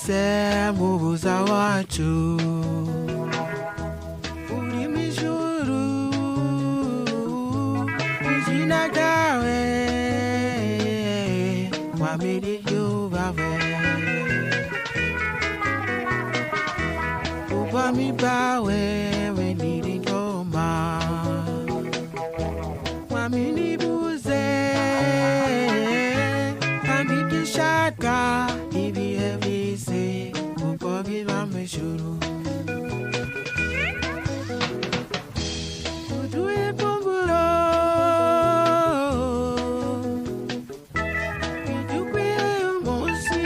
você mubuza wacu uri mijuru izina ryawe wamiri yubawe ubwami bwawe wenira ingoma wamini buze kandi dushaka ibihe bize kuko biba mu ijuru uduhe ifunguro ridukwiye umunsi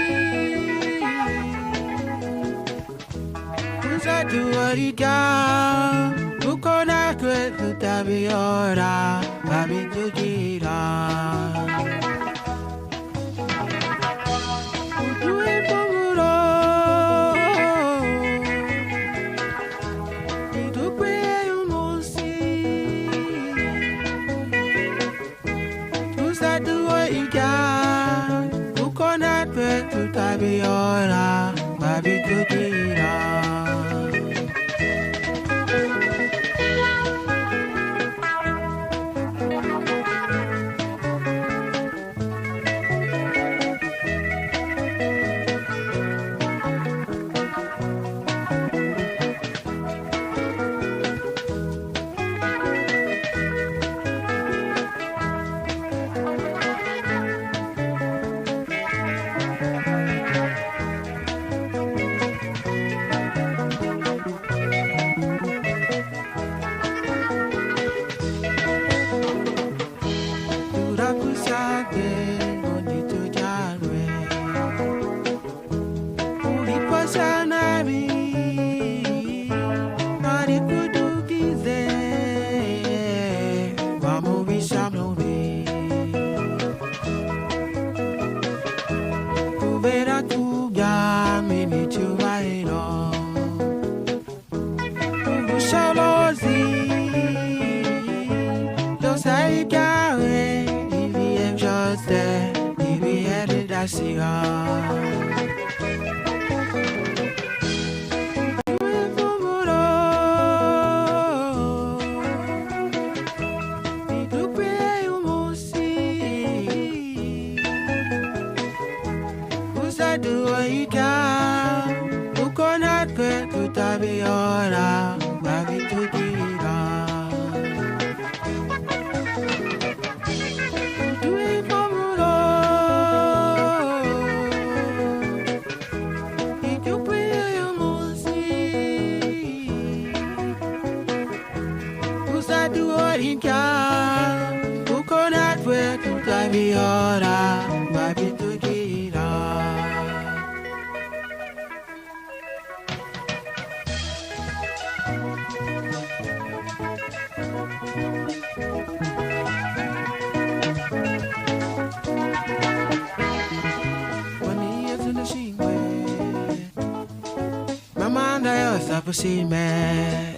uzaduharira kuko natwe tutabiyora babitugira uduhe ifunguro ridukwiye umunsi uzaduharira kuko natwe tutabiyora babitugira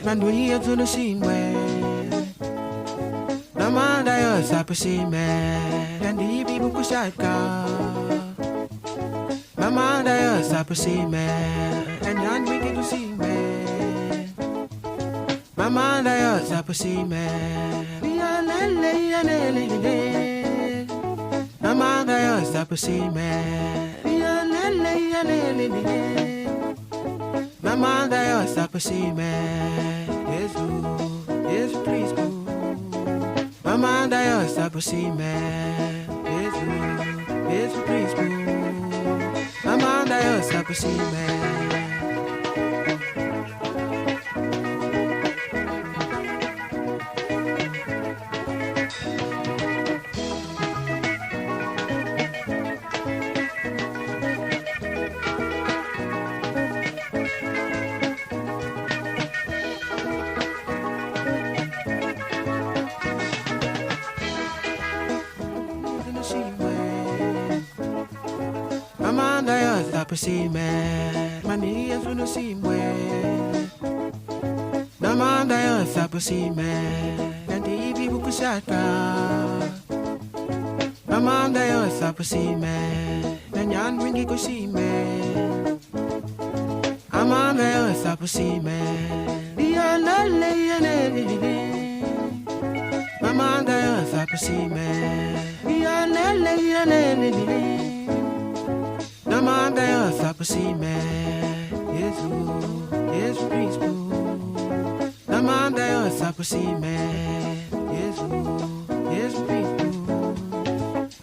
Manduia tudo simwe Namanda yo sapusime Kandi bibu kushaka Namanda yo sapusime Kanyan wiki kusime Namanda yo sapusime Ria lele ya lele Namanda yo sapusime Ria lele ya lele Namanda yo sapusime Jesus please boo Namanda yo sapusime Jesus please boo Namanda yo sapusime Namanda yo sapusime Mania suno simwe Namanda yo sapusime Kandi bibu kushaka Namanda yo sapusime Nanyan wingi kusime sapusime. Yanale yanele. Mama dayo sapusime. Yanale yanele. Mama dayo sapusime. Yesu Kristo. Mama dayo sapusime. Yesu Kristo.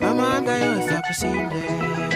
Mama dayo sapusime.